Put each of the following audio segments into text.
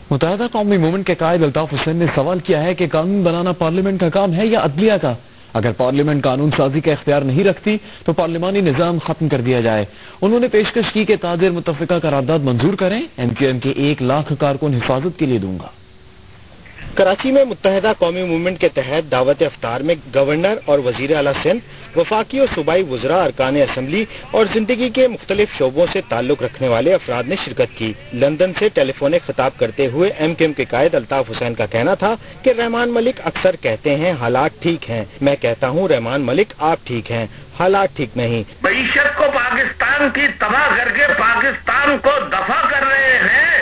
मुत्तहिदा कौमी मूवमेंट के कायद अल्ताफ हुसैन ने सवाल किया है कि कानून बनाना पार्लियामेंट का काम है या अदलिया का। अगर पार्लियामेंट कानून साजी का इख्तियार नहीं रखती तो पार्लिमानी निजाम खत्म कर दिया जाए। उन्होंने पेशकश की कि ताजिर मुत्तफिका करारदाद मंजूर करें। MQM के 1 लाख कारकुन हिफाजत के लिए दूंगा। कराची में मुत्तहिदा कौमी मूवमेंट के तहत दावत इफ्तार में गवर्नर और वजीर आला सिंध, वफाकी और सूबाई वुज़रा, अरकान असम्बली और जिंदगी के मुख्तलिफ शोबों से ताल्लुक रखने वाले अफराद ने शिरकत की। लंदन से टेलीफोनिक खिताब करते हुए MQM के कायद अल्ताफ हुसैन का कहना था कि रहमान मलिक अक्सर कहते हैं हालात ठीक हैं। मैं कहता हूँ रहमान मलिक आप ठीक हैं, हालात ठीक नहीं। मईशत को पाकिस्तान की तबाह करके पाकिस्तान को दफा कर रहे हैं,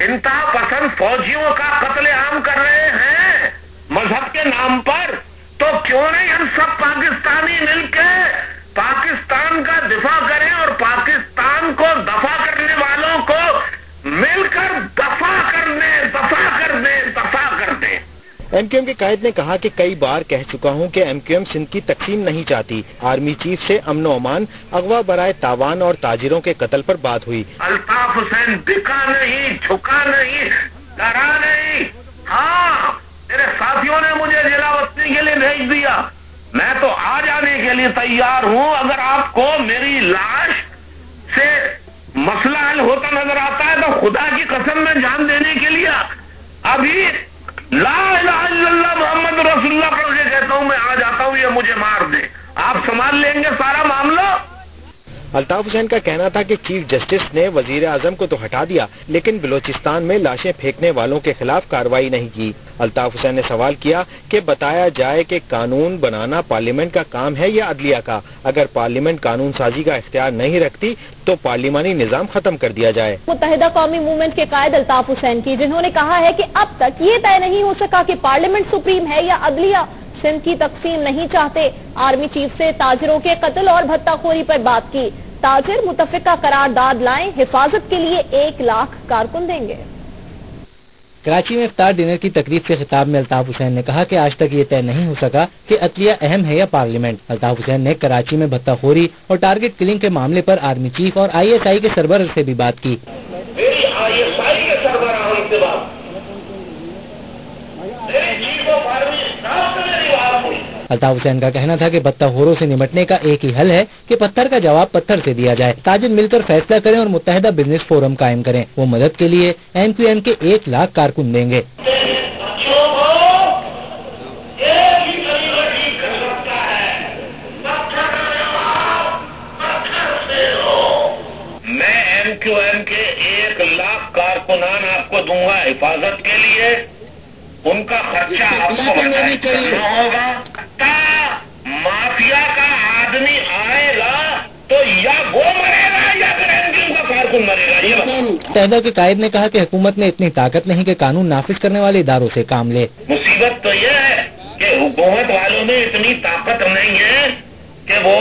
इंतहा पसंद फौजियों का कत्लेआम कर रहे हैं मजहब के नाम पर। तो क्यों नहीं हम सब पाकिस्तानी मिलके पाकिस्तान का दिफा करें और पाकिस्तान को दफा करने वालों को मिलकर दफा कर दें, दफा कर दें, दफा कर दें। MQM के कायद ने कहा कि कई बार कह चुका हूं कि MQM सिंध की तकसीम नहीं चाहती। आर्मी चीफ से अमन व अमान, अगवा बराए तावान और ताजिरों के कत्ल पर बात हुई। अल्ताफ हुसैन बिका नहीं, झुका नहीं, डरा नहीं। हाँ, मेरे साथियों ने मुझे जिलावतनी के लिए भेज दिया, मैं तो आ जाने के लिए तैयार हूँ। अगर आपको मेरी लाश से मसला हल होता नजर आता है तो खुदा की कसम में जान देने के लिए अभी ला इलाहा इल्लल्लाह मोहम्मद रसूलुल्लाह पढ़ के कहता हूँ मैं आ जाता हूँ, ये मुझे मार दे, आप संभाल लेंगे सारा मामला। अल्ताफ हुसैन का कहना था कि चीफ जस्टिस ने वजीर आजम को तो हटा दिया, लेकिन बलोचिस्तान में लाशें फेंकने वालों के खिलाफ कार्रवाई नहीं की। अल्ताफ हुसैन ने सवाल किया कि बताया जाए कि कानून बनाना पार्लियामेंट का काम है या अदलिया का। अगर पार्लियामेंट कानून साजी का इख्तियार नहीं रखती तो पार्लिमानी निजाम खत्म कर दिया जाए। मुत्तहिदा कौमी मूवमेंट के कायद अल्ताफ हुसैन की, जिन्होंने कहा है कि अब तक ये तय नहीं हो सका कि पार्लियामेंट सुप्रीम है या अदलिया। सिंध की तकसीम नहीं चाहते। आर्मी चीफ से ताजिरों के कत्ल और भत्ताखोरी पर बात की। ताजिर मुतफिका करारदाद लाएं, हिफाजत के लिए 1 लाख कारकुन देंगे। कराची में इफ्तार डिनर की तकरीब से खिताब में अल्ताफ हुसैन ने कहा कि आज तक ये तय नहीं हो सका कि अदलिया अहम है या पार्लियामेंट। अल्ताफ हुसैन ने कराची में भत्ताखोरी और टारगेट किलिंग के मामले पर आर्मी चीफ और ISI के सरबराह से भी बात की। अल्ताफ हुसैन का कहना था कि भत्ताखोरों से निपटने का एक ही हल है कि पत्थर का जवाब पत्थर से दिया जाए। ताजिर मिलकर फैसला करें और मुत्तहिदा बिजनेस फोरम कायम करें। वो मदद के लिए MQM के 1 लाख कारकुन देंगे। मैं MQM के 1 लाख कारकुनान आपको दूंगा हिफाजत के लिए। उनका खर्चा आपको करना होगा। माफिया का आदमी आएगा तो या वो मरेगा या फिर MQM का कारकुन मरेगा। ये मुत्तहिदा के कायद ने कहा कि हुकूमत में इतनी ताकत नहीं कि कानून नाफिज करने वाले इदारों से काम ले। मुसीबत तो ये है कि हुकूमत वालों में इतनी ताकत नहीं है कि वो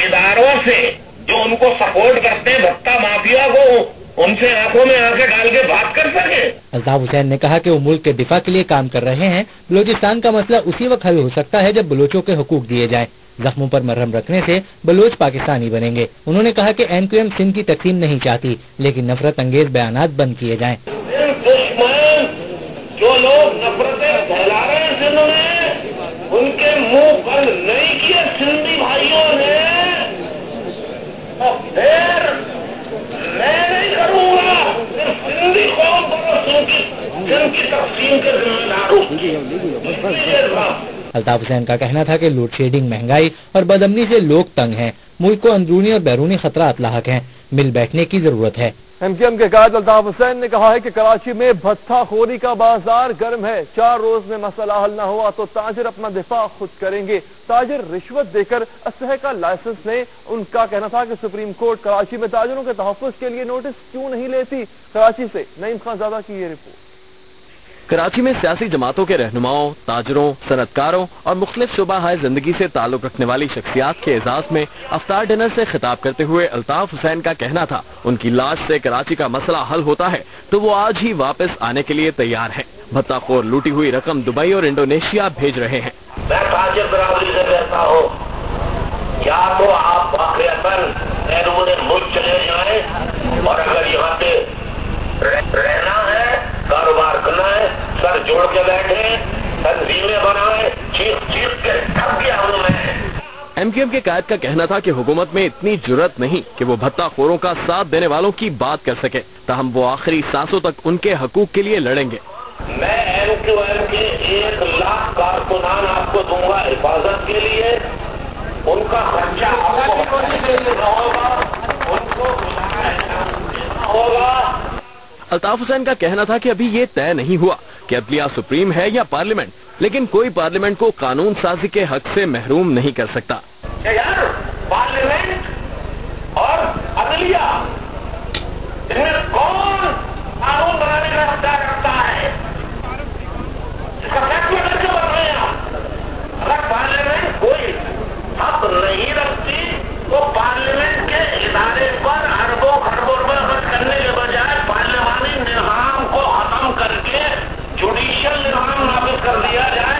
इदारों से जो उनको सपोर्ट करते हैं भत्ता माफिया को, उनसे आंखों में आंखें डाल के बात कर सके। अल्ताफ हुसैन ने कहा कि वो मुल्क के दिफा के लिए काम कर रहे हैं। बलोचिस्तान का मसला उसी वक्त हल हो सकता है जब बलोचों के हुकूक दिए जाएं। जख्मों पर मरहम रखने से बलोच पाकिस्तानी बनेंगे। उन्होंने कहा कि MQM सिंध की तकसीम नहीं चाहती, लेकिन नफरत अंगेज बयानात बंद किए जाएं। जो लोग नफरतें फैला रहे हैं सिंध में, उनके मुंह बंद नहीं किए सिंधी भाइयों ने, और फिर मैं नहीं करूंगा, सिर्फ सिंधी कौम पर सिंध की तकसीम के जिम्मेदार हूँ। अल्ताफ हुसैन का कहना था कि लोड शेडिंग, महंगाई और बदअमनी से लोग तंग हैं। मुल्क को अंदरूनी और बैरूनी खतरात लाहक हैं। मिल बैठने की जरूरत है। MQM के कायद अल्ताफ हुसैन ने कहा है कि कराची में भत्ताखोरी का बाजार गर्म है। 4 रोज में मसला हल न हुआ तो ताजिर अपना दिफा खुद करेंगे। ताजिर रिश्वत देकर असह का लाइसेंस लें। उनका कहना था कि सुप्रीम कोर्ट कराची में ताजिरों के तहफ़्फ़ुज़ के लिए नोटिस क्यों नहीं लेती। कराची से नईम खानजादा की ये रिपोर्ट। कराची में सियासी जमातों के रहनुमाओं, ताजरों, सनतकारों और मुख्तलिफ शुबा जिंदगी से ताल्लुक रखने वाली शख्सियात के एजाज में अफ्तार डिनर से खिताब करते हुए अल्ताफ हुसैन का कहना था उनकी लाश से कराची का मसला हल होता है तो वो आज ही वापस आने के लिए तैयार है। भत्ताखोर लूटी हुई रकम दुबई और इंडोनेशिया भेज रहे हैं। मैं ताजिर बराबरी से कहता हूँ, या तो आप वाक़ईतन बैरून मुल्क चले जाएं और अगर यहाँ पे रहना है, कारोबार तंजीमें बनाए, चीख चीख के थक गया हूँ मैं। MQM के कायद का कहना था कि हुकूमत में इतनी जुर्रत नहीं कि वो भत्ताखोरों का साथ देने वालों की बात कर सके, ताहम वो आखिरी सांसों तक उनके हकूक के लिए लड़ेंगे। मैं MQM के 1 लाख कारकुनान आपको दूंगा हिफाजत के लिए, उनका खर्चा आपको होगा, उनको होगा। अल्ताफ हुसैन का कहना था कि अभी ये तय नहीं हुआ कि अदलिया सुप्रीम है या पार्लियामेंट, लेकिन कोई पार्लियामेंट को कानून साजी के हक से महरूम नहीं कर सकता। यार पार्लियामेंट और अदलिया, इनमें कौन कानून बनाने का हकदार रखता है? इसका फैसला करके बन रहे हैं आप। अगर पार्लियामेंट कोई हक नहीं रखती तो पार्लियामेंट के इदारे पर अरबों खरबों रुपए खर्च करने के बजाय पार्लियामानी निजाम को खत्म करके जुडिशियल निजाम नाफिज कर दिया जाए।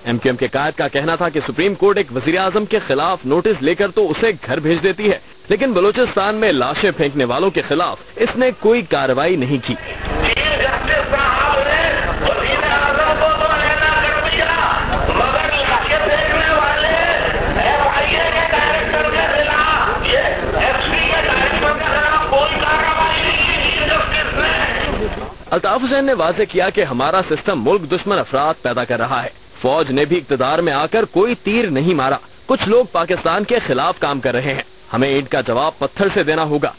MQM के कायद का कहना था कि सुप्रीम कोर्ट एक वजीर आजम के खिलाफ नोटिस लेकर तो उसे घर भेज देती है, लेकिन बलूचिस्तान में लाशें फेंकने वालों के खिलाफ इसने कोई कार्रवाई नहीं की। अल्ताफ हुसैन ने वाज़ेह किया कि हमारा सिस्टम मुल्क दुश्मन अफराद पैदा कर रहा है। फौज ने भी इक़्तिदार में आकर कोई तीर नहीं मारा। कुछ लोग पाकिस्तान के खिलाफ काम कर रहे हैं, हमें ईंट का जवाब पत्थर से देना होगा।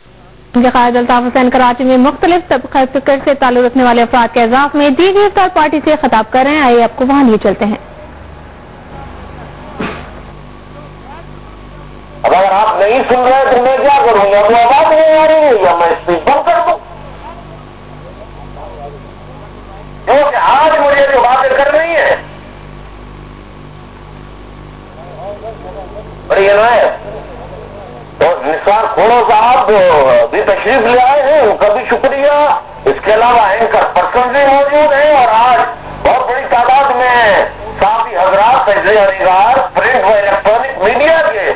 कायद अल्ताफ हुसैन कराची में मुख्तलिफ फिक्र से ताल्लुक रखने वाले अफराद के एजाज में दी गिरफ्तार पार्टी से खिताब कर रहे हैं। आइए आपको वहाँ लिए चलते हैं। अगर आप नहीं सुन रहे तो मैं क्या करूंगा? तो आवाज नहीं आ रही है या मैं स्पीक बंद कर दूं? क्योंकि आज मुझे जो बातें करनी है बड़ी है, तो निसार खोड़ो साहब भी तशरीफ ले आए हैं, उनका भी शुक्रिया। इसके अलावा एंकर पर्सन भी मौजूद हैं और आज बहुत बड़ी तादाद में साफी हजरात, निगार, प्रिंट व इलेक्ट्रॉनिक मीडिया के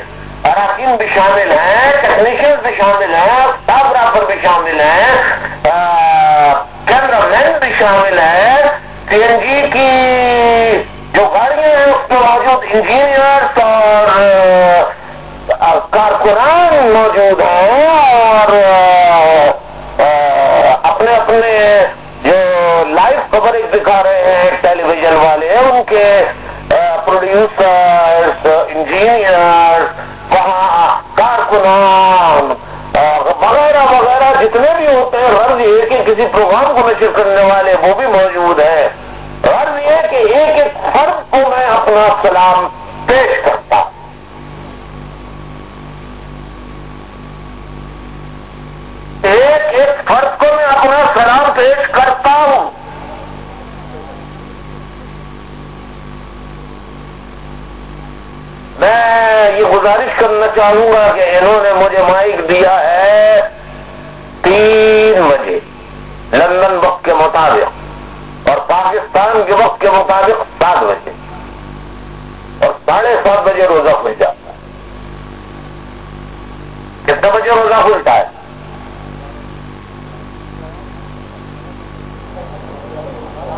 अरकान भी शामिल हैं, टेक्नीशियंस भी शामिल हैं, फोटोग्राफर भी शामिल हैं, कैमरामैन भी शामिल है, CNG की जो गाड़ियां हैं उसमें मौजूद इंजीनियर्स और कारकुनान मौजूद हैं और अपने अपने जो लाइव कवरेज दिखा रहे हैं टेलीविजन वाले, उनके प्रोड्यूसर्स, इंजीनियर्स, वहाँ कारकुनान वगैरह वगैरह जितने भी होते हैं। गर्ज ये कि किसी प्रोग्राम को नशर करने वाले वो भी मौजूद है। गर्ज ये कि एक एक फर्द को मैं अपना सलाम पेश करता हूं। एक एक फर्द को मैं अपना सलाम पेश करता हूं। मैं ये गुजारिश करना चाहूंगा कि इन्होंने मुझे माइक दिया है 3 बजे लंदन वक्त के मुताबिक और पाकिस्तान के वक्त के मुताबिक 7 बजे और 7:30 बजे रोजा खुल जाता है। कितने बजे रोजा खुलता है?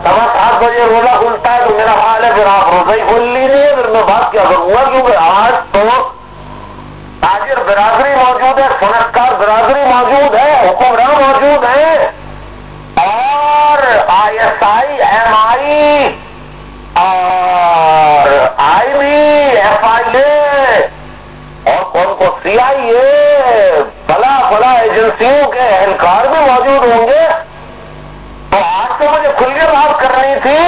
7:15 बजे रोजा खुलता है। तो मेरा ख्याल है फिर आप रोजा ही खोल लीजिए, फिर मैं बात क्या करूंगा, क्योंकि आज तो ताजिर बिरादरी मौजूद है, सनतकार बिरादरी मौजूद है, हुक्मरान मौजूद है और ISI, MI और IB, FIA और कौन को CIA, बला एजेंसियों के एहलकार भी मौजूद होंगे। तो आज तो मुझे खुल के बात करनी थी,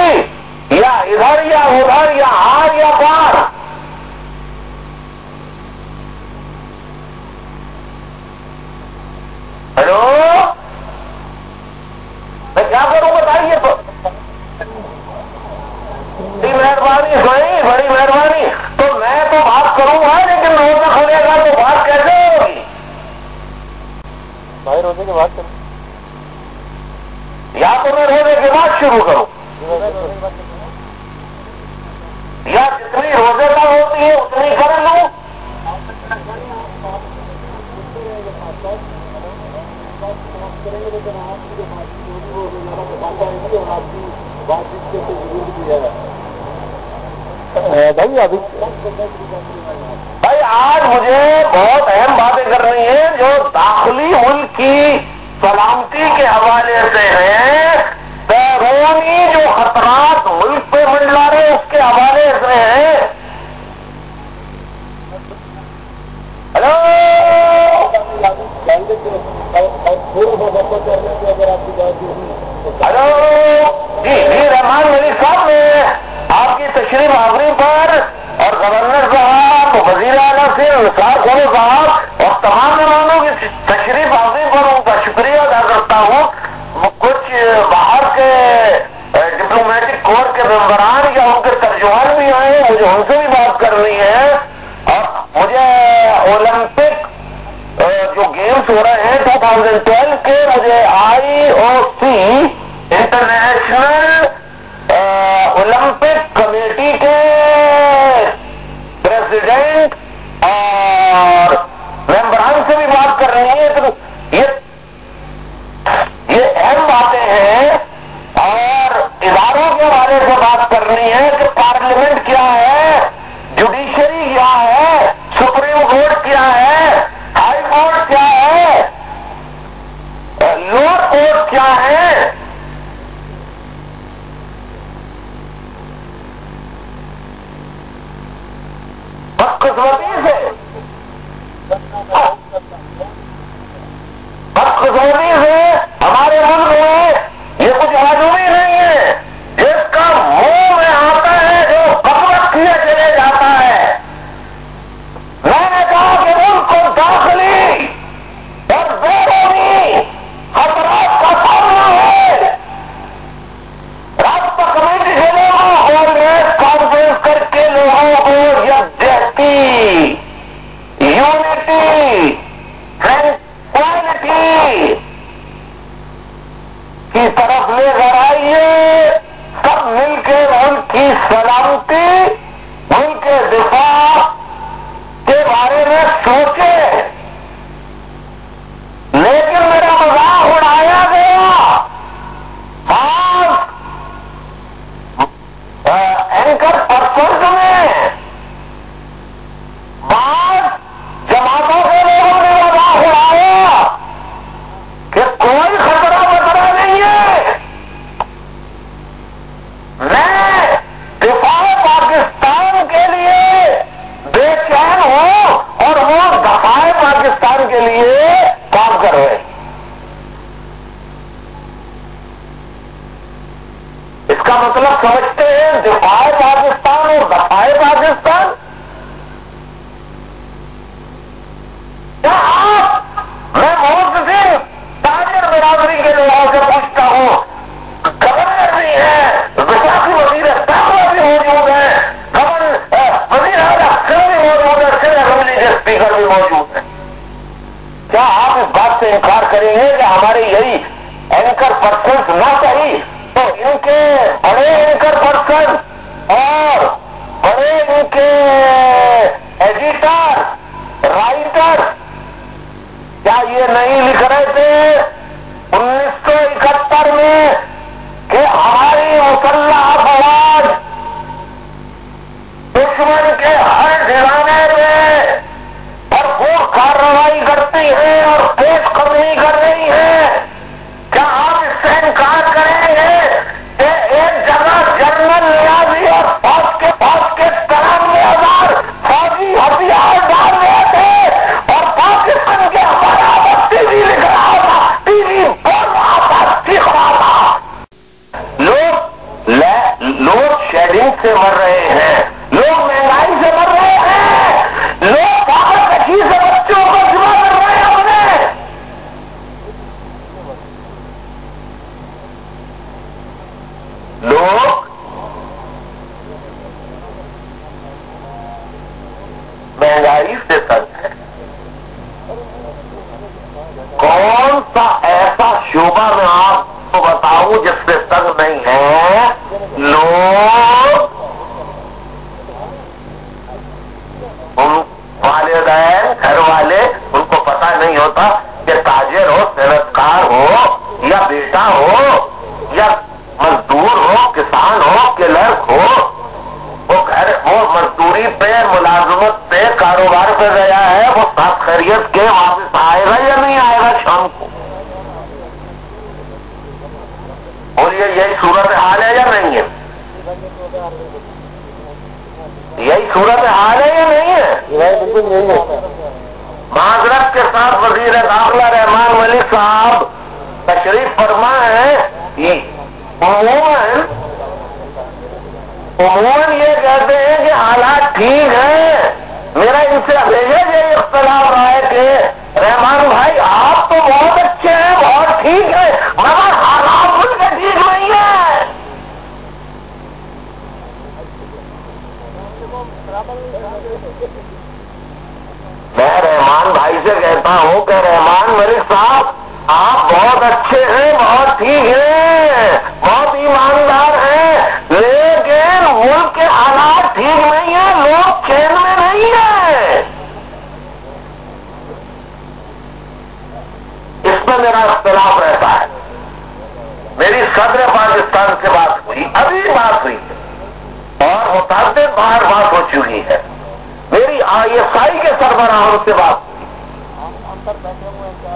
या इधर या उधर या आर या पार। हेलो, मैं क्या करूं बताइए? तो बड़ी मेहरबानी भाई, बड़ी मेहरबानी। तो मैं तो बात करूंगा, लेकिन रोजा खुलेगा तो बात कैसे होगी भाई? रोजे के बाद करूं या तो मैं रोजे के बाद शुरू करूं, या जितनी रोजे का होती है उतनी कर लूं। بھائی آج مجھے بہت اہم باتیں کرنی ہیں جو داخلی ملک کی سلامتی کے حوالے سے ہیں، بیرونی جو خطرات ملک پہ منڈلا رہے اس کے حوالے سے ہیں۔ ہلو جی رحمان ملک صاحب، میں آپ کی تشریف آوری پر اور گورنر صاحب، وزیر اعلیٰ سے نثار کھولو صاحب اور تمام مہمانوں کی تشریف آوری پر ان کا شکریہ ادا کرتا ہوں۔ کچھ باہر کے ڈپلومیٹک کور کے ممبران یا ان کے ترجمان بھی آئے، مجھے ان سے بھی بات کرنی ہے، اور مجھے اولمپک جو گیمز ہو رہے ہیں 2012 کے، مجھے IOC انٹرنیشنل اولمپک کمیٹی کے پریزیڈنٹ اور ممبران سے بھی بات کر رہی ہے۔ تو یہ اہم باتیں ہیں، اور اداروں کے بارے سے بات کرنی ہے کہ پارلیمنٹ کیا ہے، جوڈیشری کیا ہے، سپریم کورٹ کیا ہے، ہائی کورٹ کیا ہے، لوور کورٹ کیا ہے۔ بدقسمتی سے ہمارے ملک میں یہ کچھ معلومی نہیں ہے، جس کا منہ میں آتا ہے جو بکبک کیے چلے جاتا ہے۔ میں نے کہا کہ ملک کو داخلی اور بیرونی خطرات کا سامنا ہے۔ رابطہ کمیٹی سے لوگوں کو کانفرنس کر کے لوگوں کو یکجہتی، یونٹی، ٹرانکوائلٹی کی طرف لے کر آئیے، سب مل کے ملک کی سلامتی، ملک کے دفاع کے بارے میں سوچے۔ لیکن میرا مذاق اڑایا گیا، بعض اینکر پرسنز میں، بعض جماعتوں کے لوگوں نے مذاق اڑایا کہ کوئی خطرہ بطرہ نہیں ہے۔ میں دفاع پاکستان کے لیے بے چین ہوں اور وہ دفاع پاکستان کے لیے کام کر رہے ہیں۔ اس کا مطلب سمجھتے ہیں دفاع پاکستان اور دفاع پاکستان؟ کیا آپ، میں بہت سے تاجر برادری کے لوگوں سے پوچھتا ہوں، گورنر بھی ہے، وفاقی وزیر داخلہ بھی موجود ہے، وزیر اعلیٰ بھی موجود ہے، اسمبلی کے اسپیکر بھی موجود ہے، کیا آپ اس بات سے انکار کریں گے کہ ہمارے یہی اینکر پرسنز نہ صحیح تو ان کے بڑے اینکر پرسن اور بڑے ان کے یہی صورت حال ہے یا نہیں ہے؟ بالکل نہیں ہے. معذرت کے ساتھ وزیر داخلہ رحمان ملک صاحب تشریف فرما ہے. عموماً یہ کہتے ہیں کہ حالات ٹھیک ہیں. میرا ان سے ہمیشہ یہ اختلاف رہا ہے کہ رحمان بھائی آپ تو بہت اچھے ہیں, بہت ٹھیک ہے, مگر حالات ان کے ٹھیک نہیں ہے. میں رحمان بھائی سے کہتا ہوں کہ رحمان ملک صاحب آپ بہت اچھے ہیں, بہت ٹھیک ہیں, بہت ایماندار ہیں, لیکن ملک کے حالات ٹھیک نہیں ہیں, لوگ چین میں نہیں ہیں. اس میں میرا اختلاف رہتا ہے. میری صدر پاکستان سے بات ہوئی, ابھی بات ہوئی اور متعدد بار بات ہو چکی ہے. میری ISI کے سربراہوں سے بات ہوئی,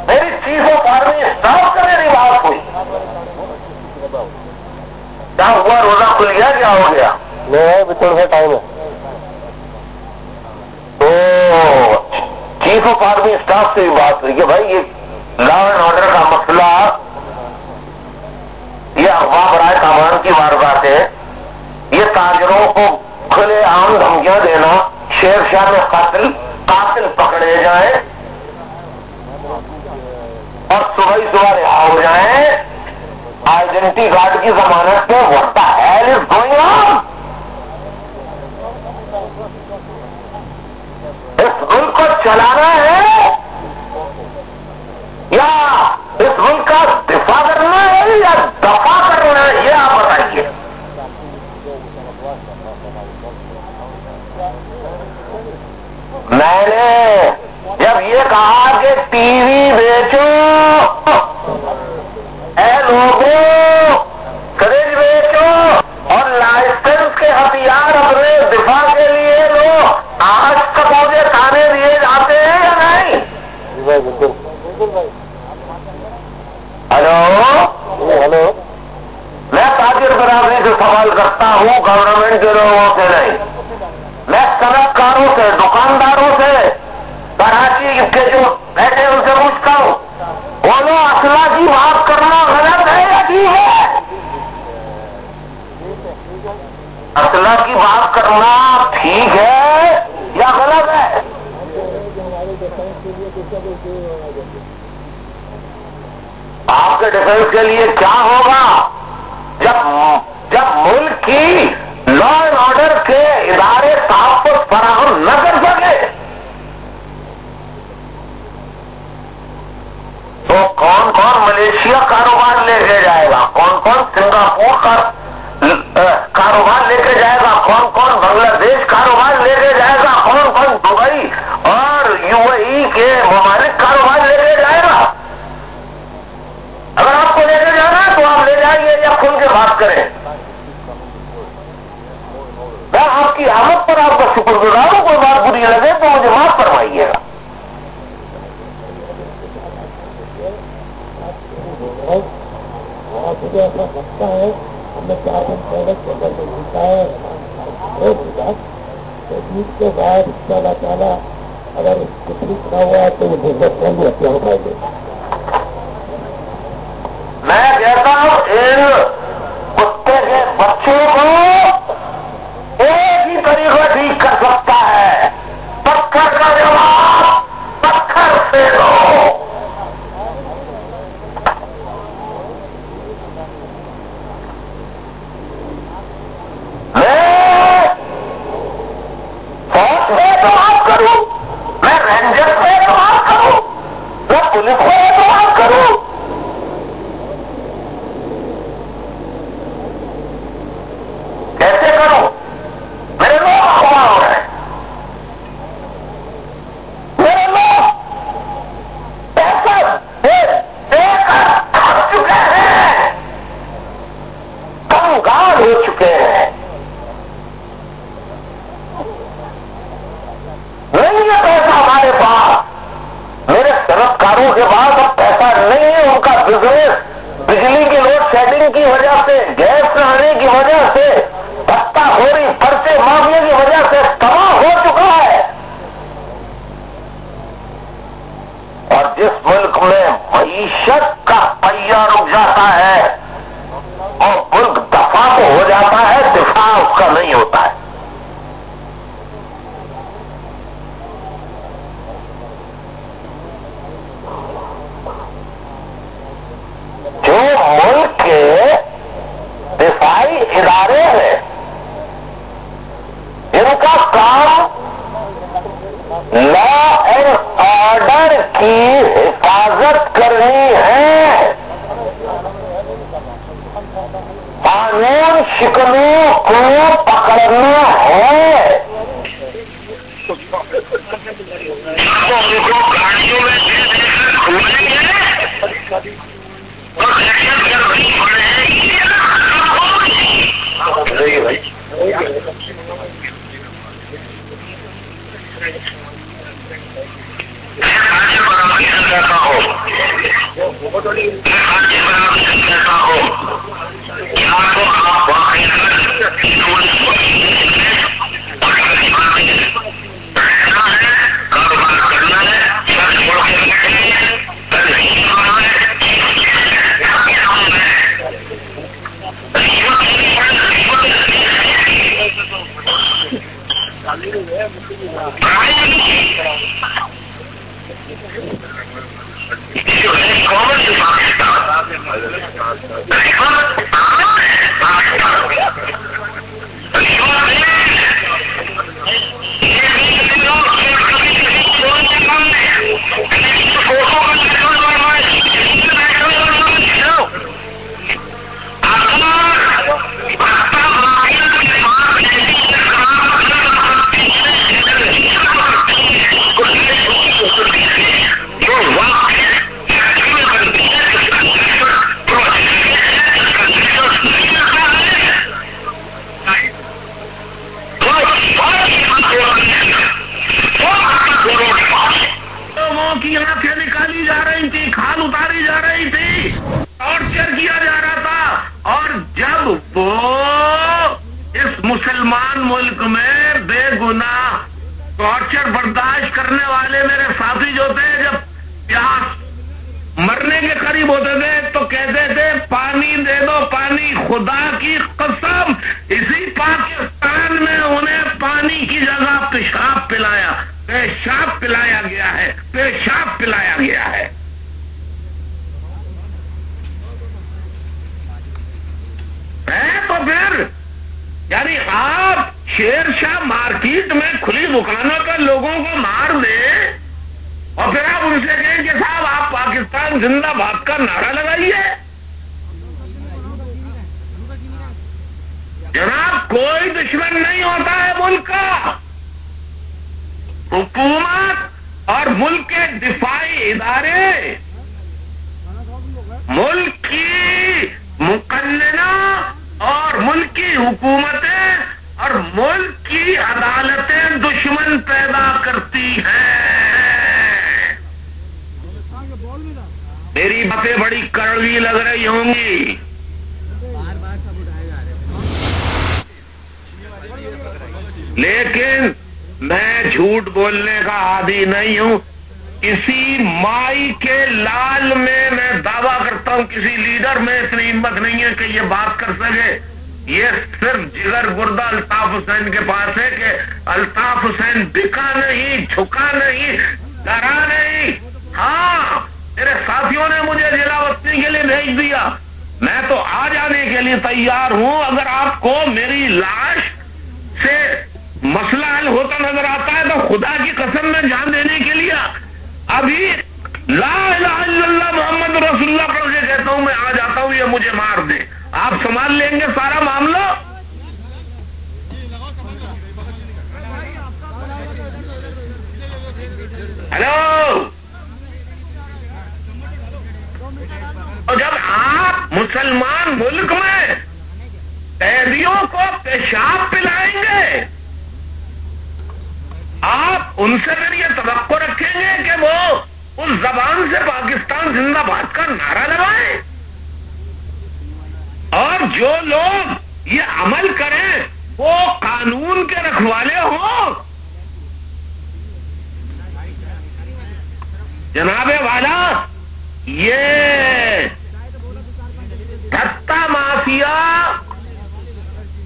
میری چیف آف آرمی اسٹاف سے میری بات ہوئی. کیا ہوا, روزہ کھل گیا, کیا ہو گیا؟ نہیں, تھوڑا سا ٹائم ہے. تو چیف آف آرمی اسٹاف سے بھی بات ہوئی کہ بھائی یہ لا اینڈ آرڈر کا مسئلہ, یہ افواہ برائے سامان کی واردات ہے, یہ تاجروں کو کھلے عام دھمکیاں دینا, شیر شاہ میں قاتل پکڑے جائیں اور صبح ہی صبح رہا ہو جائیں آئیڈینٹی کارڈ کی ضمانت پہ. what the hell is going on؟ اس ملک کو چلانا ہے یا اس ملک کا دفاع کرنا ہے یا دفاع کرنا ہے, یہ آپ بتائیے. میں نے جب یہ کہا کہ ٹی وی بیچو, اے لوگوں فریج بیچو اور لائسنس کے ہتھیار اپنے دفاع کے لیے لو, آج تک مجھے تانے دیے جاتے ہیں یا نہیں؟ ہلو, میں تاجر برادری سے سوال کرتا ہوں, گورنمنٹ کے لوگوں سے نہیں. میں صنعت کاروں سے, دکانداروں سے, کراچی کے جو بیٹھے ان سے پوچھتا ہوں, بولو اسلحہ کی بات کرنا غلط ہے یا ٹھیک ہے؟ اسلحہ کی بات کرنا ٹھیک ہے یا غلط ہے؟ آپ کے ڈیفینس کے لیے کیا ہوگا جب ملک کی لا اینڈ آرڈر کے ادارے تحفظ فراہم نہ کر سکے تو کون کون ملیشیا کاروبار لے کے جائے گا, کون کون سنگاپور کا کاروبار لے کے جائے گا, کون کون بنگلہ دیش کاروبار لے کے جائے گا, کون کون دبئی اور UAE کے ممالک کاروبار لے کے جائے گا. اگر آپ کو لے کے جانا ہے تو آپ لے جائیے یا کھل کے بات کریں. میں آپ کی آمد پر آپ کا شکر گزار ہوں, کوئی بات بری لگے تو مجھے معاف فرمائیے گا. مجھے ایسا لگتا ہے ہم نے 4 دن پہلے چیزیں سے ملتا ہے عید کے بعد اللہ تعالیٰ اگر کچھ نہ ہوا تو وہ بزنس میں بھی اپنا اٹھائے گے. میں کہتا ہوں ان کتے کے بچوں کو ایک ہی طریقہ ٹھیک کر سکتا ہے, پتھر کا جواب پتھر سے دو. میں فوج سے اعتماد کروں, میں رینجر سے اعتماد کروں, میں پولیس سے اعتماد کروں, کیسے کروں؟ میرے لوگ اخبار ہو رہے ہیں, میرے لوگ پیسہ دے کر تھک چکے ہیں, کنگال ہو چکے ہیں. نہیں ہے پیسہ ہمارے پاس, میرے صنعت کاروں کے پاس اب پیسہ نہیں ہے. ان کا بزنس بجلی کی لوڈ شیڈنگ کی وجہ سے, گیس نہ آنے کی وجہ سے دھکا ہو शिकनों को पकड़ना है तो उनको गाड़ियों में दे देकर घूमेंगे और दहशत गर्दी बढ़ेगी भाई। कैसा हो कैसा हो या तो आप कारोबार करना है छोड़ के की आंखें निकाली जा रही थी, खाल उतारी जा रही थी, टॉर्चर किया जा रहा था। और जब वो इस मुसलमान मुल्क में बेगुनाह टॉर्चर बर्दाश्त करने वाले मेरे साथी जो थे, जब प्यास मरने के करीब होते थे तो कहते थे पानी दे दो पानी, खुदा की कसम इसी पाकिस्तान में उन्हें पानी की जगह पेशाब पिलाया, पेशाब पिलाया गया है, पेशाब पिलाया गया है। तो फिर यानी आप शेरशाह मार्केट में खुली दुकानों पर लोगों को मार दे और फिर आप उनसे कहें कि साहब आप पाकिस्तान जिंदाबाद का नारा लगाइए। जनाब कोई दुश्मन नहीं होता है मुल्क का, हुकूमत और मुल्क के दिफाई इदारे, मुल्क की मुकन्नना और मुल्क की हुकूमतें और मुल्क की अदालतें दुश्मन पैदा करती हैं। मेरी बातें बड़ी कड़वी लग रही होंगी, लेकिन मैं झूठ बोलने का आदी नहीं हूं। किसी माई के लाल में मैं दावा करता हूं, किसी लीडर में इतनी हिम्मत नहीं है कि ये बात कर सके। ये सिर्फ जिगर गुर्दा अल्ताफ हुसैन के पास है कि अल्ताफ हुसैन बिका नहीं, झुका नहीं, डरा नहीं। हाँ, मेरे साथियों ने मुझे जिलावतनी के लिए भेज दिया, मैं तो आ जाने के लिए तैयार हूं। अगर आपको मेरी लाश से मसला हल होता नजर आता है तो खुदा की कसम में जान देने के लिए अभी ला इलाहा इल्लल्लाह मोहम्मद रसूलुल्लाह पढ़ के कहता हूं मैं आ जाता हूं, ये मुझे मार दे। आप संभाल लेंगे सारा मामला। हेलो, और जब आप मुसलमान मुल्क में कैदियों को पेशाब पिलाएंगे, आप उनसे फिर ये तवक्को रखेंगे कि वो उस जबान से पाकिस्तान जिंदाबाद का नारा लगाएं? और जो लोग ये अमल करें वो कानून के रखवाले हों। जनाबे वाला, ये धत्ता माफिया,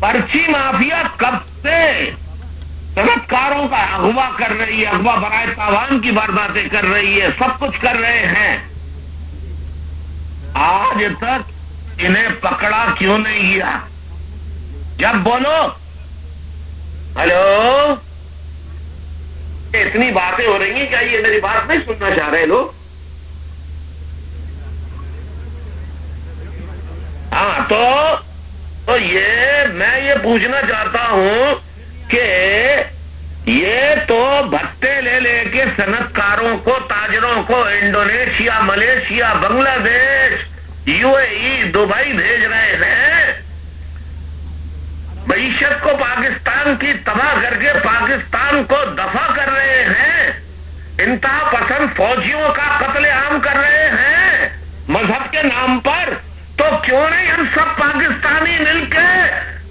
पर्ची माफिया कब से सनतकारों का अगवा कर रही है, अगवा बराए तावान की वारदातें कर रही है, सब कुछ कर रहे हैं। आज तक इन्हें पकड़ा क्यों नहीं गया? जब बोलो हेलो, इतनी बातें हो रही हैं, क्या ये मेरी बात नहीं सुनना चाह रहे लोग? हाँ, तो मैं ये पूछना चाहता हूं कि ये तो भत्ते ले लेके सनतकारों को, ताजरों को Indonesia, Malaysia, Bangladesh, UAE, Dubai भेज रहे हैं। मईशत को पाकिस्तान की तबाह करके पाकिस्तान को दफा कर रहे हैं। इंतहा पसंद फौजियों का कत्लेआम कर रहे हैं मजहब के नाम पर। तो क्यों नहीं हम सब पाकिस्तानी मिलके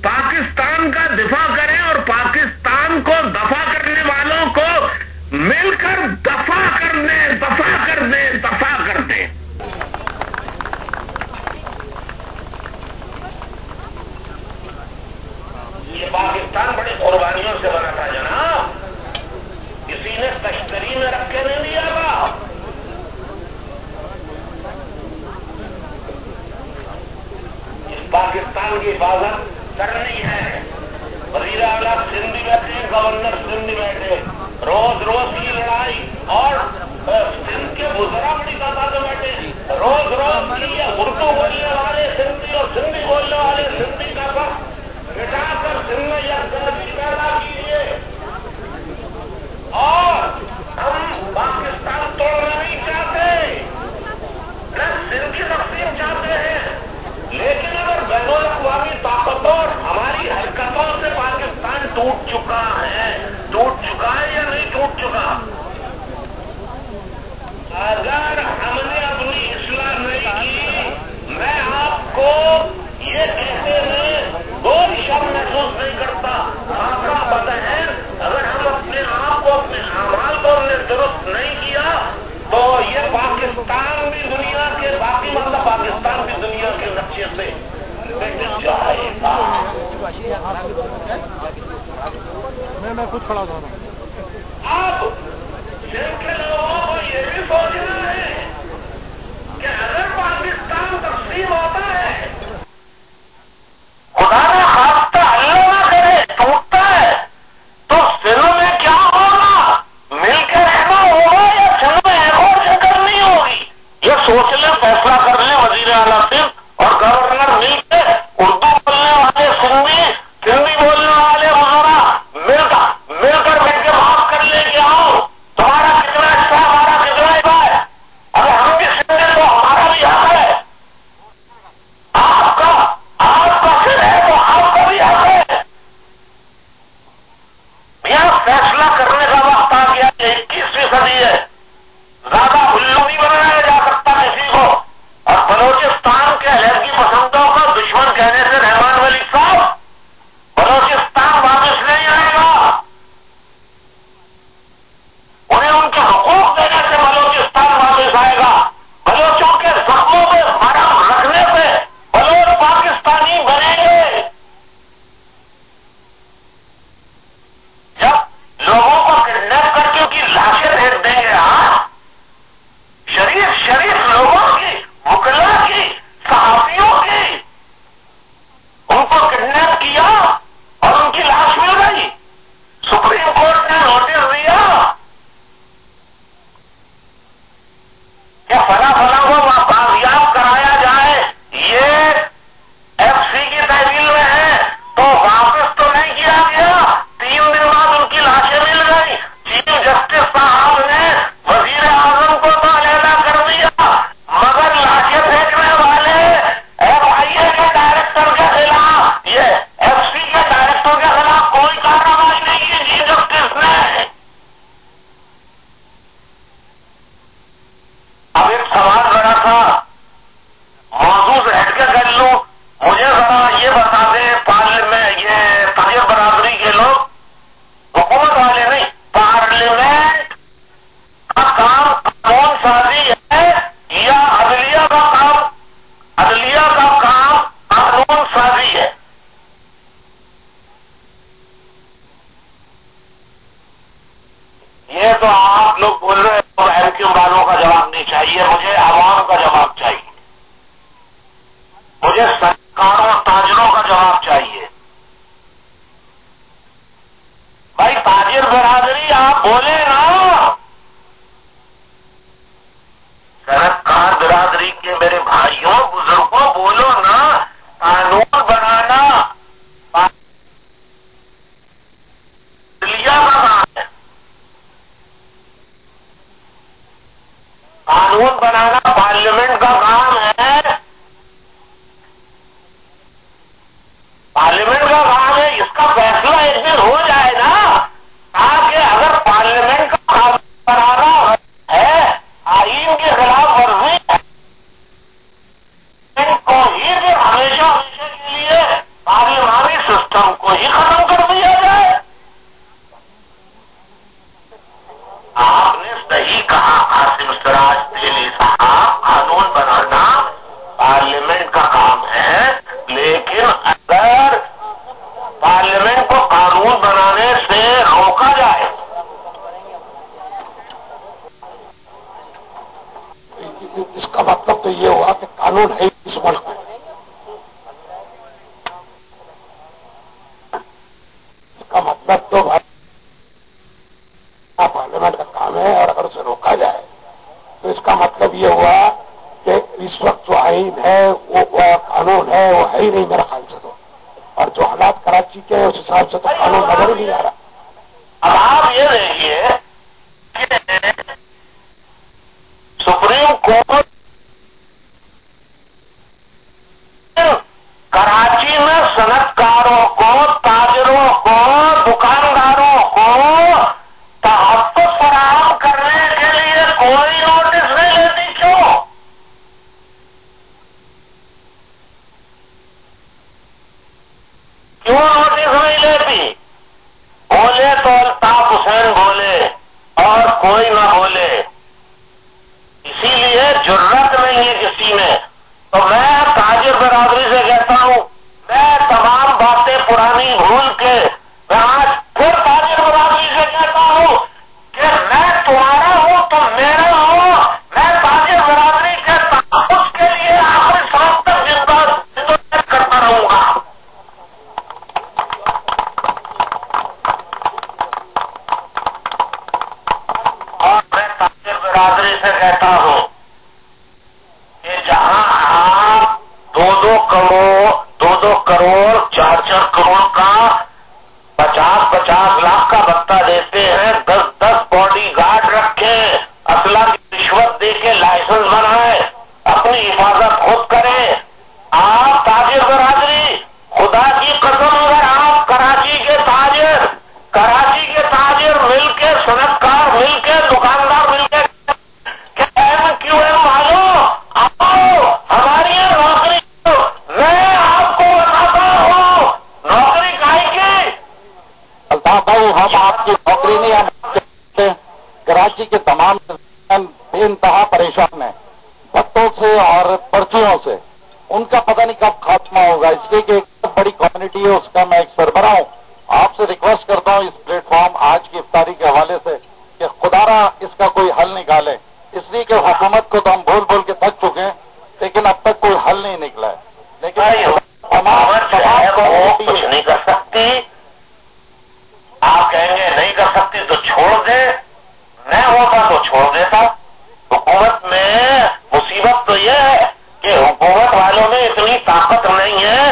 पाकिस्तान का दिफा करें और पाकिस्तान को दफा करने वालों को मिलकर दफा कर दें, दफा कर दें, दफा कर दें। ये पाकिस्तान बड़ी कुर्बानियों से बना था जनाब, किसी ने तश्तरी में रख के नहीं दिया था। इस पाकिस्तान की हिफाजत करनी है। वजीर आला सिंध बैठे, गवर्नर सिंध बैठे, रोज रोज की लड़ाई, और सिंध के वज़रा बड़ी तादाद में बैठे, रोज रोज की उर्दू बोलने वाले सिंधी और सिंधी बोलने वाले सिंधी का वक्त मिटाकर सिंध में यकजहती पैदा कीजिए। और हम पाकिस्तान तोड़ना नहीं चाहते, न सिंध की तक़सीम चाहते हैं, लेकिन अगर बैनुल अक़वामी ताकतों और हमारी हरकतों से पाकिस्तान टूट चुका है या नहीं टूट चुका? अगर हमने अपनी इस्लाह नहीं की, मैं आपको ये कहते हुए कोई शर्म महसूस नहीं करता। आपका पता है, अगर हम अपने आप को, अपने अमाल को हमने दुरुस्त नहीं किया तो ये पाकिस्तान भी दुनिया के बाकी, मतलब पाकिस्तान भी दुनिया के नक्शे से मिट जाएगा। मैं खुद खड़ा था। अब सिंध के लोगों को ये भी सोचना है कि अगर पाकिस्तान तक़सीम होता है, खुदा ने खास्ता अल्लाह ना करे टूटता है, तो सिंध में क्या होगा? मिलकर रहना होगा या सिंध में एक और जगह नहीं होगी? ये सोच ले, फैसला कर ले वजीर आला सिंध और गवर्नर मिलकर। उर्दू बोलने वाले सिंधी, सिंधी बोलने वाले वज़रा मिलकर बैठ के बात कर ले कि आओ, तुम्हारा कितना हिस्सा, हमारा कितना हिस्सा है। अगर हम भी सिंधी तो हमारा भी हक है, आपका सिर है तो आपका भी हक है। यह फैसला करने का वक्त आ गया। 21वीं सदी है, ज्यादा उल्लू नहीं बनाया जा सकता किसी को। और बलोचिस्तान के अलहदगी पसंदों को दुश्मन कहने से रहमान वली साहब, बलोचिस्तान वापस नहीं आएगा। उन्हें उनके हुकूक देने से बलोचिस्तान वापस आएगा। बलोचों के जख्मों पे मरहम रखने से बलोच पाकिस्तानी बनेंगे। जब लोगों को किडनैप करके उनकी लाशें भेज देंगे, शरीफ लोगों की, वकला की, सहाफियों की, उनको किडनैप किया और उनकी लाश मिल गई। सुप्रीम कोर्ट ने नोटिस दिया कि फला को बाजियाब कराया जाए। ये एफसी की तहवील में है तो वापस तो नहीं किया गया। 3 दिन बाद उनकी लाशें मिल गई। चीफ जस्टिस साहब ने वजीर आजम को तो अलहदा कर दिया, मगर लाशें फेंकने वाले FIA के डायरेक्टर के खिलाफ, ये FC के डायरेक्टर के खिलाफ कोई कार्रवाई नहीं की चीफ जस्टिस ने। अब एक सवाल बड़ा था, मौजूद से हट के कर लूं, मुझे जरा ये बता दें, पार्लियामेंट, ये ताजिर बरादरी के लोग, हुकूमत वाले नहीं, पार्लियामेंट का काम कानून साजी है या अदलिया का काम? अदलिया का काम कानून साजी है। ये तो आप लोग बोल रहे हैं तो एमक्यू वालों का जवाब नहीं चाहिए, मुझे आवाम का जवाब चाहिए, मुझे सरकारों और ताजरों का जवाब चाहिए। भाई ताजिर बरादरी आप बोले ना, सरकार बिरादरी के मेरे भाइयों बुजुर्गों बोलो ना, कानून बनाना बनाना पार्लियामेंट का काम है, पार्लियामेंट का काम है। इसका फैसला एक दिन हो जाए ना, ताकि अगर पार्लियामेंट का काम बनाना है, आईन के खिलाफ वर्जी को ही फिर हमेशा हमेशा के लिए पार्लियामानी सिस्टम को ही खत्म कर दिया जाए। आपने सही कहा आसिम सिराज ढेली साहब, कानून बनाना पार्लियामेंट का काम है, लेकिन अगर पार्लियामेंट को कानून बनाने से रोका जाए, इसका मतलब तो ये हुआ कि कानून है इस मुल्क में, इसका मतलब तो भाई पार्लियामेंट का काम है, और अगर उसे रोका जाए तो इसका मतलब ये हुआ कि इस वक्त जो आईन है वो कानून है वो है ही नहीं मेरा ख्याल से तो, और जो हालात कराची के उस हिसाब से तो कानून नजर ही नहीं आ रहा। अब आप ये देखिए कि सुप्रीम कोर्ट कराची में सनतकारों को, ताजरों को, दुकानदारों को तहफ्फुज़ फराहम करने के लिए कोई नोटिस नहीं लेती, क्यों? क्यों नोटिस नहीं लेती? बोले तो अल्ताफ हुसैन बोले और कोई ना बोले, इसीलिए जुर्रत नहीं है किसी में। तो मैं ताजिर बरादरी से कहता हूं, मैं तमाम बातें पुरानी भूल के मैं आज फिर ताजिर बरादरी से कहता हूं कि मैं तुम्हारा हूं, तुम मेरा हो। मैं ताजिर बरादरी के तहफ़्फ़ुज़ के लिए आखिरी सांस तक जिंदगी करता रहूंगा। और मैं ताजिर बरादरी से कहता हूं कि जहां आप 2-2 करोड़ 4-4 करोड़ का 50-50 लाख का भत्ता देते हैं, 10-10 बॉडी गार्ड रखें, असला की रिश्वत दे के लाइसेंस बनाए, अपनी हिफाजत खुद करें। आप ताजिर बरादरी, खुदा की कसम, अगर आप कराची के ताजिर मिलके, सनतकार मिलके, दुकानदार मिलके MQM वालों आओ हमारी नौकरी, मैं आपको बताता हूँ नौकरी काहेगी। अल्ताफ भाई, हम आपकी नौकरी नहीं, हम कराची के तमाम बेइंतहा परेशान है भत्तों से और पर्चियों से, उनका पता नहीं कब खात्मा होगा। इसलिए कि एक बड़ी कम्युनिटी है, उसका मैं एक सरबराह हूँ। आपसे रिक्वेस्ट करता हूँ इस प्लेटफॉर्म आज की इफ्तारी के हवाले से कि खुदारा इसका कोई हल निकाले, इसलिए कि हुकूमत को तो हम बोल बोल के थक चुके हैं, लेकिन अब तक कोई हल नहीं निकला है। लेकिन कुछ नहीं कर सकती, आप कहेंगे नहीं कर सकती तो छोड़ दे, मैं होता तो छोड़ देता। हुकूमत में मुसीबत तो यह है कि हुकूमत वालों में इतनी ताकत नहीं है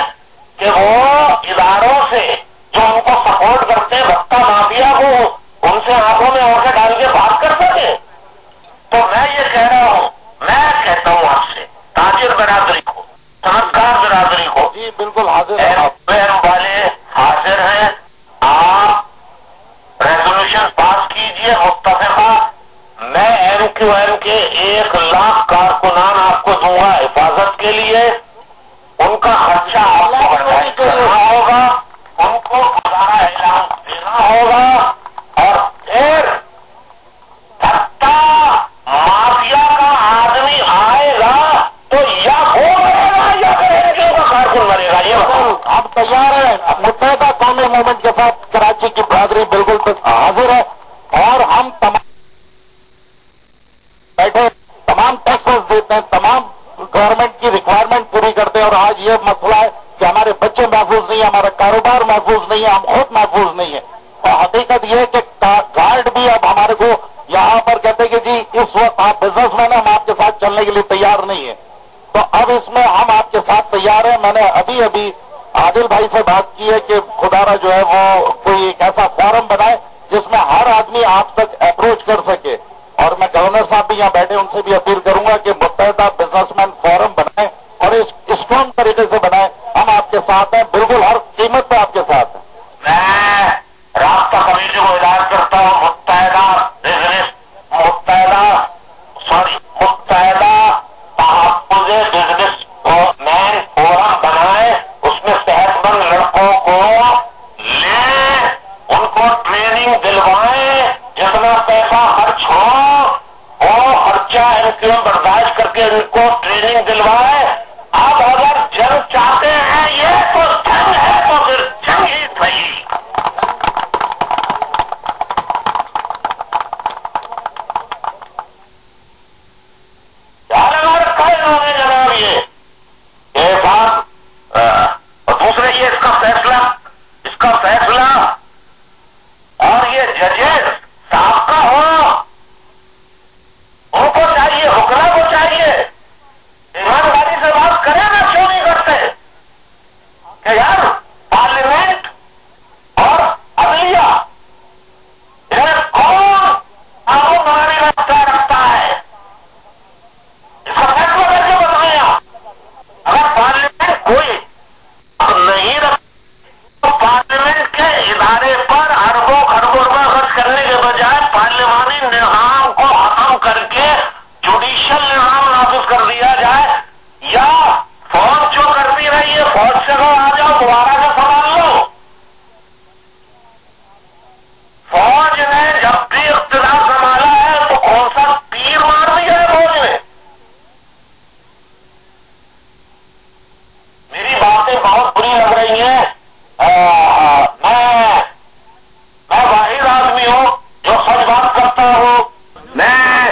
कि वो इदारों से जो उनको सपोर्ट करते हैं, भत्ता माफिया को, उनसे आंखों में आंखें डाल के बात कर सके। तो मैं ये कह रहा हूं, मैं कहता हूं आपसे, ताजिर बरादरी को, सनतकार बरादरी को, जी बिल्कुल हाजिर वाले हाजिर हैं, आप रेजोल्यूशन पास कीजिए मुत्तफिका। मैं MQM के 1 लाख कारकुनान आपको दूंगा हिफाजत के लिए, उनका खर्चा आपको बर्दाश्त करना होगा, उनको गुजारा ऐलान देना होगा, और फिर धक्का माफिया का आदमी आएगा तो या वो मरेगा या फिर MQM का कारकुन मरेगा। ये आप तैयार है? मुत्तहिदा कौमी मूवमेंट के साथ कराची की बरादरी बिल्कुल हाजिर है, और हम बैठे तमाम टैक्सेस देते हैं, तमाम गवर्नमेंट की रिक्वायरमेंट पूरी करते हैं। और आज ये मसला है कि हमारे बच्चे महफूज नहीं है, हमारा कारोबार महफूज नहीं है, हम खुद महफूज नहीं है। और हकीकत ये है कि गार्ड भी अब हमारे को यहाँ पर कहते हैं कि जी इस वक्त आप बिजनेसमैन, हम आपके साथ चलने के लिए तैयार नहीं है। तो अब इसमें हम आपके साथ तैयार हैं। मैंने अभी अभी आदिल भाई से बात की है कि खुदारा जो है वो कोई एक ऐसा फॉरम बनाए जिसमें हर आदमी आप तक अप्रोच कर सके। और मैं गवर्नर साहब भी यहाँ बैठे, उनसे भी अपील करूंगा कि साथ है, बिल्कुल हर कीमत पे आपके साथ है। मैं रास्ता कमेटी को हिदायत करता हूँ, मुत्तहदा तहफ़्फ़ुज़ बिज़नेस मैन फोरम बनाए, उसमें सेहतमंद लड़कों को ले, उनको ट्रेनिंग दिलवाए, जितना पैसा खर्च हो वो खर्चा एनक्यूएम बर्दाश्त करके उनको ट्रेनिंग दिलवाए। अब अगर जंग चाहते हैं ये तो जंग है, तो फिर जंग ही सही। जनाब ये एक बात, और दूसरे ये इसका फैसला और ये जजेस साहब का हो, उनको चाहिए, हुक्ला को चाहिए, ईमानदारी से बात करें ना, क्यों नहीं करते कि यार पार्लियामेंट और अदलिया इन्हें कौन कानून बनाने का इख्तियार रखता है, इसका फैसला कैसे बनाए आप? अगर पार्लियामेंट कोई नहीं रख तो पार्लियामेंट के इदारे पर अरबों खरबों रुपए खर्च करने के बजाय पार्लियामानी निज़ाम को खत्म करके जुडिशियल निज़ाम नाफिज कर दिया जाए, या फौज जो करती रही है फौज से कहो आ जाओ दोबारा से संभाल लो। फौज ने जब भी इख्तियार संभाला है तो कौन सा तीर मार दिया है फौज ने? मेरी बातें बहुत बुरी लग रही हैं, मैं वाहिद आदमी हूं जो सच बात करता हूं। मैं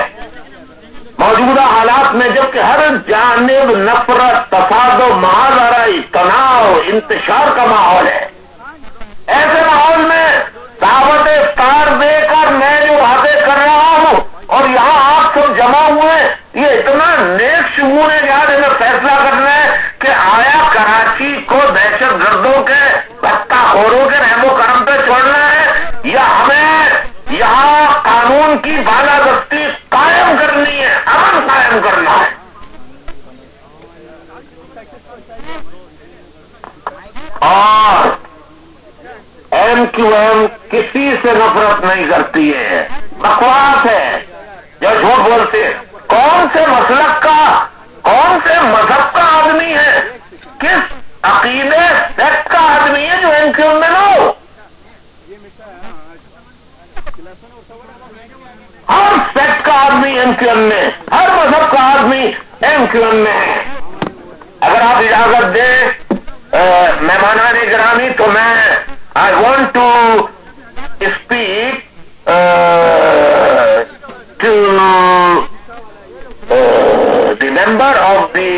मौजूदा हालात में जबकि हर जानिब नफरत, तफाद, महाजराई, तनाव, इंतशार का माहौल है, ऐसे माहौल में दावत इफ्तार देकर मैं जो बातें कर रहा हूं और यहां आप सब जमा हुए, ये इतना नेक शुऊर है, यार इन्हें फैसला करना है कि आया कराची को दहशत गर्दों के, भत्ताखोरों के रहमो करम पे छोड़ना है, या हमें यहां कानून की बालादस्ती कायम करनी है, अमन कायम करना है। और एमक्यूएम किसी से नफरत नहीं करती है, बकवास है जो झूठ बोलते हैं। कौन से मसलक का, कौन से मजहब का आदमी है, किस अकीदे सेक्ट का आदमी है जो एमक्यूएम में ना हो? हर सेक्ट का आदमी एमक्यूएम में, हर मजहब का आदमी एमक्यूएम में है। अगर आप इजाजत दें मेहमानाने गिरामी, तो मैं I want to speak to the member of the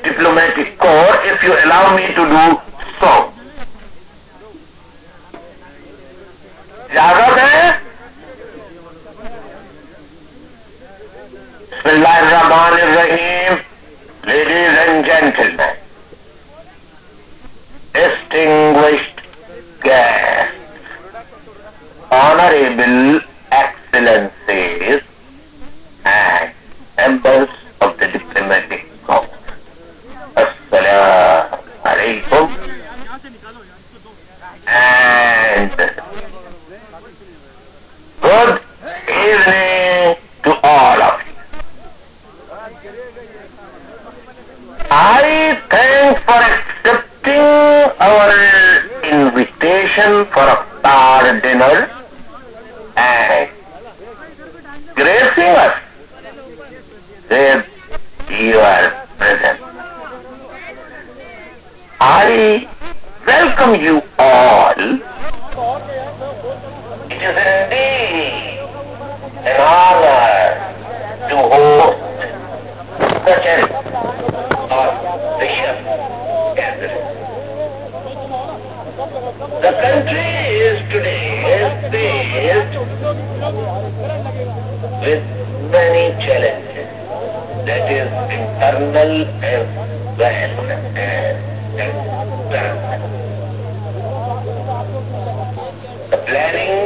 diplomatic corps, if you allow me to do so. इजाजत है? बिस्मिल्लाहिर्रहमानिर्रहीम। Ladies and gentlemen, distinguished guests, honorable excellencies and members of the diplomatic corps, Assalamu alaikum and good evening to all of you. I thank for accepting our invitation for our dinner and gracing us with your presence. I welcome you all. It is indeed an honor to host such an auspicious gathering. The country is today faced with many challenges, that is internal as well as external. The planning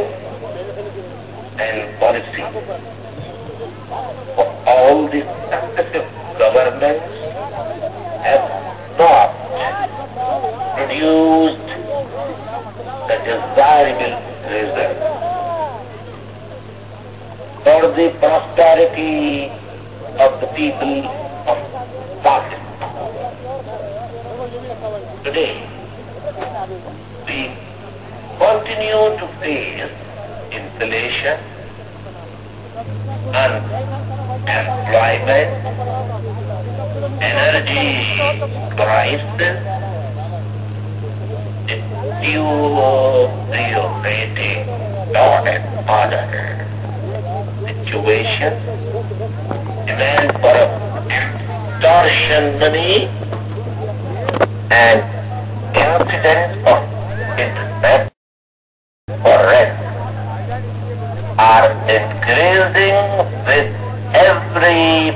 and policy of all the successive governments have not produced the desirable result for the prosperity of the people of Pakistan. Today, we continue to face inflation, unemployment, energy crisis, deteriorating law and order situation, demand for extortion money, and incidents of internet for rent are increasing with every